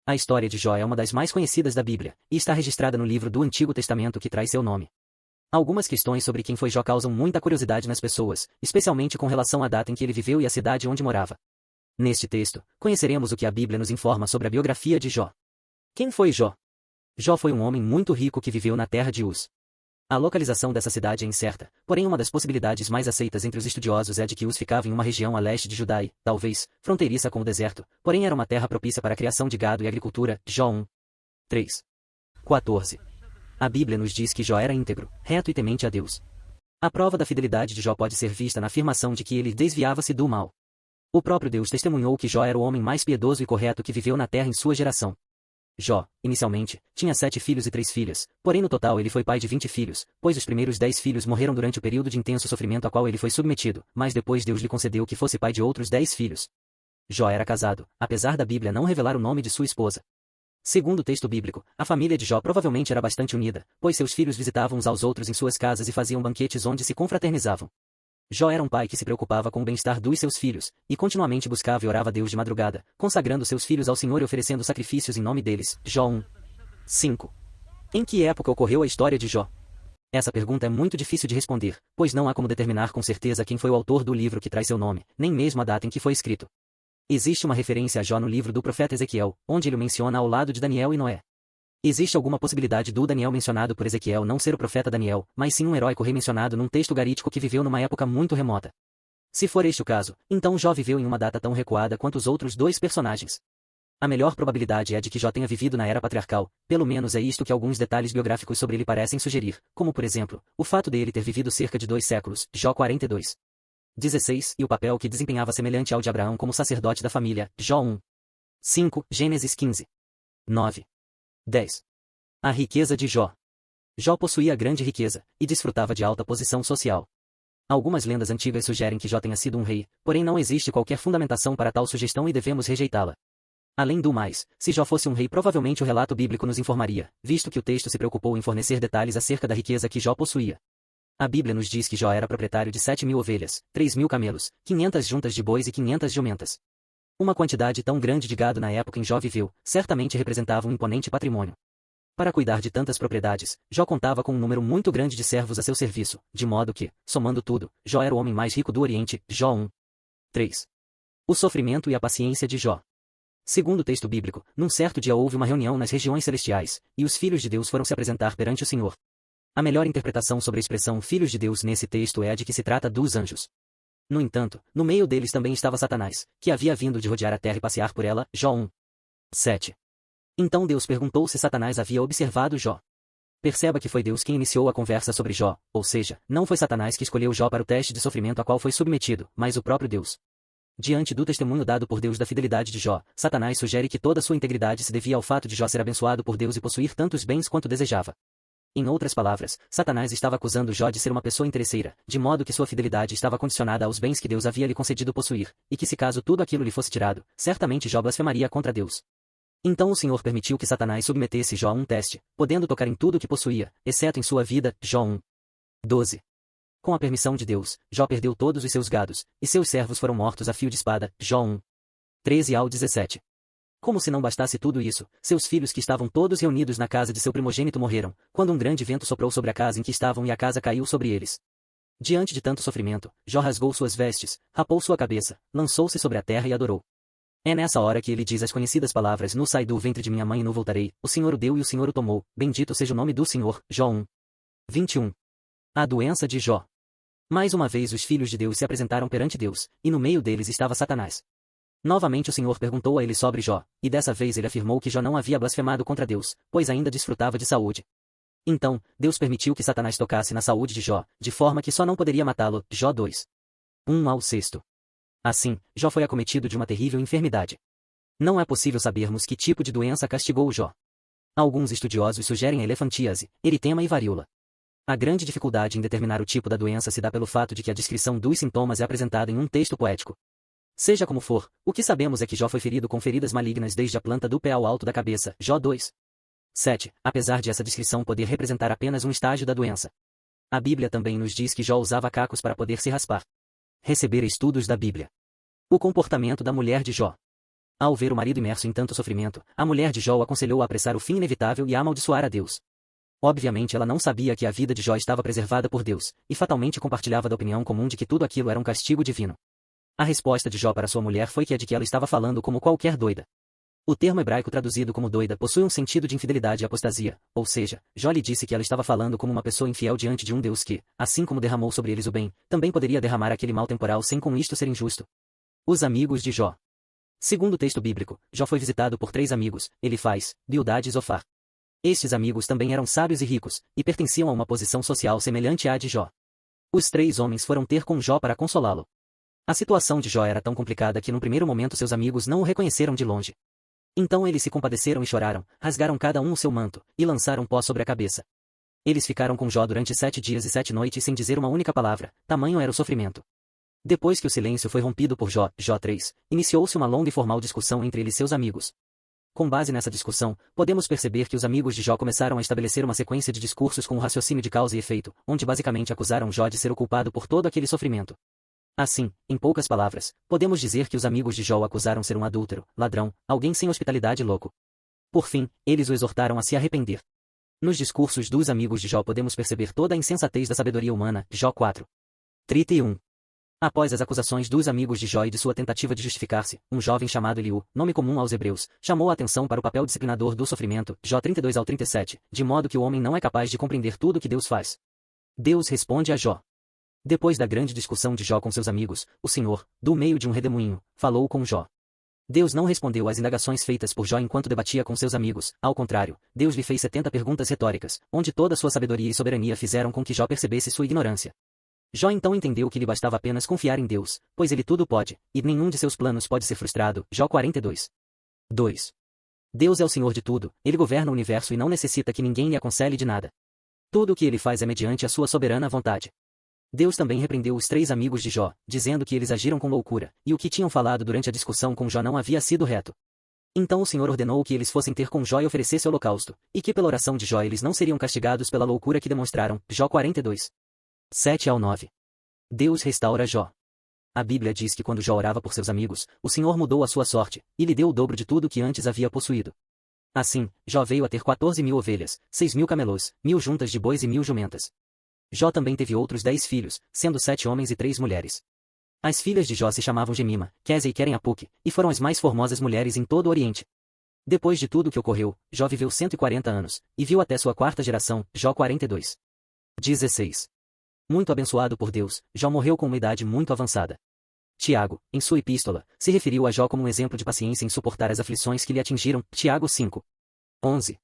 A história de Jó é uma das mais conhecidas da Bíblia, e está registrada no livro do Antigo Testamento que traz seu nome. Algumas questões sobre quem foi Jó causam muita curiosidade nas pessoas, especialmente com relação à data em que ele viveu e à cidade onde morava. Neste texto, conheceremos o que a Bíblia nos informa sobre a biografia de Jó. Quem foi Jó? Jó foi um homem muito rico que viveu na terra de Uz. A localização dessa cidade é incerta, porém uma das possibilidades mais aceitas entre os estudiosos é de que Uz ficava em uma região a leste de Judá e, talvez, fronteiriça com o deserto, porém era uma terra propícia para a criação de gado e agricultura. Jó 1. 3. 14. A Bíblia nos diz que Jó era íntegro, reto e temente a Deus. A prova da fidelidade de Jó pode ser vista na afirmação de que ele desviava-se do mal. O próprio Deus testemunhou que Jó era o homem mais piedoso e correto que viveu na terra em sua geração. Jó, inicialmente, tinha 7 filhos e 3 filhas, porém no total ele foi pai de 20 filhos, pois os primeiros 10 filhos morreram durante o período de intenso sofrimento a qual ele foi submetido, mas depois Deus lhe concedeu que fosse pai de outros 10 filhos. Jó era casado, apesar da Bíblia não revelar o nome de sua esposa. Segundo o texto bíblico, a família de Jó provavelmente era bastante unida, pois seus filhos visitavam uns aos outros em suas casas e faziam banquetes onde se confraternizavam. Jó era um pai que se preocupava com o bem-estar dos seus filhos, e continuamente buscava e orava a Deus de madrugada, consagrando seus filhos ao Senhor e oferecendo sacrifícios em nome deles. Jó 1. 5. Em que época ocorreu a história de Jó? Essa pergunta é muito difícil de responder, pois não há como determinar com certeza quem foi o autor do livro que traz seu nome, nem mesmo a data em que foi escrito. Existe uma referência a Jó no livro do profeta Ezequiel, onde ele o menciona ao lado de Daniel e Noé. Existe alguma possibilidade do Daniel mencionado por Ezequiel não ser o profeta Daniel, mas sim um heróico rei mencionado num texto garítico que viveu numa época muito remota? Se for este o caso, então Jó viveu em uma data tão recuada quanto os outros dois personagens. A melhor probabilidade é de que Jó tenha vivido na era patriarcal, pelo menos é isto que alguns detalhes biográficos sobre ele parecem sugerir, como por exemplo, o fato dele ter vivido cerca de 2 séculos, Jó 42. 16, e o papel que desempenhava semelhante ao de Abraão como sacerdote da família, Jó 1. 5, Gênesis 15. 9. 10. A riqueza de Jó. Jó possuía grande riqueza, e desfrutava de alta posição social. Algumas lendas antigas sugerem que Jó tenha sido um rei, porém não existe qualquer fundamentação para tal sugestão e devemos rejeitá-la. Além do mais, se Jó fosse um rei provavelmente o relato bíblico nos informaria, visto que o texto se preocupou em fornecer detalhes acerca da riqueza que Jó possuía. A Bíblia nos diz que Jó era proprietário de 7.000 ovelhas, 3.000 camelos, 500 juntas de bois e 500 jumentas. Uma quantidade tão grande de gado na época em Jó viveu, certamente representava um imponente patrimônio. Para cuidar de tantas propriedades, Jó contava com um número muito grande de servos a seu serviço, de modo que, somando tudo, Jó era o homem mais rico do Oriente. Jó 1. 3. O sofrimento e a paciência de Jó. Segundo o texto bíblico, num certo dia houve uma reunião nas regiões celestiais, e os filhos de Deus foram se apresentar perante o Senhor. A melhor interpretação sobre a expressão filhos de Deus nesse texto é a de que se trata dos anjos. No entanto, no meio deles também estava Satanás, que havia vindo de rodear a terra e passear por ela. Jó 1. 7. Então Deus perguntou se Satanás havia observado Jó. Perceba que foi Deus quem iniciou a conversa sobre Jó, ou seja, não foi Satanás que escolheu Jó para o teste de sofrimento a qual foi submetido, mas o próprio Deus. Diante do testemunho dado por Deus da fidelidade de Jó, Satanás sugere que toda sua integridade se devia ao fato de Jó ser abençoado por Deus e possuir tantos bens quanto desejava. Em outras palavras, Satanás estava acusando Jó de ser uma pessoa interesseira, de modo que sua fidelidade estava condicionada aos bens que Deus havia lhe concedido possuir, e que se caso tudo aquilo lhe fosse tirado, certamente Jó blasfemaria contra Deus. Então o Senhor permitiu que Satanás submetesse Jó a um teste, podendo tocar em tudo o que possuía, exceto em sua vida. Jó 1. 12. Com a permissão de Deus, Jó perdeu todos os seus gados, e seus servos foram mortos a fio de espada. Jó 1. 13 ao 17. Como se não bastasse tudo isso, seus filhos que estavam todos reunidos na casa de seu primogênito morreram, quando um grande vento soprou sobre a casa em que estavam e a casa caiu sobre eles. Diante de tanto sofrimento, Jó rasgou suas vestes, rapou sua cabeça, lançou-se sobre a terra e adorou. É nessa hora que ele diz as conhecidas palavras: "Nu saí do ventre de minha mãe e nu voltarei, o Senhor o deu e o Senhor o tomou, bendito seja o nome do Senhor." Jó 1. 21. A doença de Jó. Mais uma vez os filhos de Deus se apresentaram perante Deus, e no meio deles estava Satanás. Novamente o Senhor perguntou a ele sobre Jó, e dessa vez ele afirmou que Jó não havia blasfemado contra Deus, pois ainda desfrutava de saúde. Então, Deus permitiu que Satanás tocasse na saúde de Jó, de forma que só não poderia matá-lo. Jó 2. 1 ao 6. Assim, Jó foi acometido de uma terrível enfermidade. Não é possível sabermos que tipo de doença castigou Jó. Alguns estudiosos sugerem a elefantíase, eritema e varíola. A grande dificuldade em determinar o tipo da doença se dá pelo fato de que a descrição dos sintomas é apresentada em um texto poético. Seja como for, o que sabemos é que Jó foi ferido com feridas malignas desde a planta do pé ao alto da cabeça. Jó 2. 7. Apesar de essa descrição poder representar apenas um estágio da doença. A Bíblia também nos diz que Jó usava cacos para poder se raspar. Receber estudos da Bíblia. O comportamento da mulher de Jó. Ao ver o marido imerso em tanto sofrimento, a mulher de Jó o aconselhou a apressar o fim inevitável e a amaldiçoar a Deus. Obviamente ela não sabia que a vida de Jó estava preservada por Deus, e fatalmente compartilhava da opinião comum de que tudo aquilo era um castigo divino. A resposta de Jó para sua mulher foi que a de que ela estava falando como qualquer doida. O termo hebraico traduzido como doida possui um sentido de infidelidade e apostasia, ou seja, Jó lhe disse que ela estava falando como uma pessoa infiel diante de um Deus que, assim como derramou sobre eles o bem, também poderia derramar aquele mal temporal sem com isto ser injusto. Os amigos de Jó. Segundo o texto bíblico, Jó foi visitado por 3 amigos, Elifaz, Bildade e Zofar. Estes amigos também eram sábios e ricos, e pertenciam a uma posição social semelhante à de Jó. Os 3 homens foram ter com Jó para consolá-lo. A situação de Jó era tão complicada que no primeiro momento seus amigos não o reconheceram de longe. Então eles se compadeceram e choraram, rasgaram cada um o seu manto, e lançaram pó sobre a cabeça. Eles ficaram com Jó durante 7 dias e 7 noites sem dizer uma única palavra, tamanho era o sofrimento. Depois que o silêncio foi rompido por Jó 3, iniciou-se uma longa e formal discussão entre ele e seus amigos. Com base nessa discussão, podemos perceber que os amigos de Jó começaram a estabelecer uma sequência de discursos com o raciocínio de causa e efeito, onde basicamente acusaram Jó de ser o culpado por todo aquele sofrimento. Assim, em poucas palavras, podemos dizer que os amigos de Jó o acusaram ser um adúltero, ladrão, alguém sem hospitalidade e louco. Por fim, eles o exortaram a se arrepender. Nos discursos dos amigos de Jó podemos perceber toda a insensatez da sabedoria humana, Jó 4:31. Após as acusações dos amigos de Jó e de sua tentativa de justificar-se, um jovem chamado Eliú, nome comum aos hebreus, chamou a atenção para o papel disciplinador do sofrimento, Jó 32-37, de modo que o homem não é capaz de compreender tudo o que Deus faz. Deus responde a Jó. Depois da grande discussão de Jó com seus amigos, o Senhor, do meio de um redemoinho, falou com Jó. Deus não respondeu às indagações feitas por Jó enquanto debatia com seus amigos, ao contrário, Deus lhe fez 70 perguntas retóricas, onde toda sua sabedoria e soberania fizeram com que Jó percebesse sua ignorância. Jó então entendeu que lhe bastava apenas confiar em Deus, pois ele tudo pode, e nenhum de seus planos pode ser frustrado. Jó 42:2. Deus é o Senhor de tudo, ele governa o universo e não necessita que ninguém lhe aconselhe de nada. Tudo o que ele faz é mediante a sua soberana vontade. Deus também repreendeu os 3 amigos de Jó, dizendo que eles agiram com loucura, e o que tinham falado durante a discussão com Jó não havia sido reto. Então o Senhor ordenou que eles fossem ter com Jó e oferecesse holocausto, e que pela oração de Jó eles não seriam castigados pela loucura que demonstraram. Jó 42:7-9. Deus restaura Jó. A Bíblia diz que quando Jó orava por seus amigos, o Senhor mudou a sua sorte, e lhe deu o dobro de tudo que antes havia possuído. Assim, Jó veio a ter 14.000 ovelhas, 6.000 camelôs, 1.000 juntas de bois e 1.000 jumentas. Jó também teve outros 10 filhos, sendo 7 homens e 3 mulheres. As filhas de Jó se chamavam Gemima, Quésia e Queren-Apuque, e foram as mais formosas mulheres em todo o Oriente. Depois de tudo o que ocorreu, Jó viveu 140 anos, e viu até sua 4ª geração, Jó 42:16. Muito abençoado por Deus, Jó morreu com uma idade muito avançada. Tiago, em sua epístola, se referiu a Jó como um exemplo de paciência em suportar as aflições que lhe atingiram, Tiago 5:11.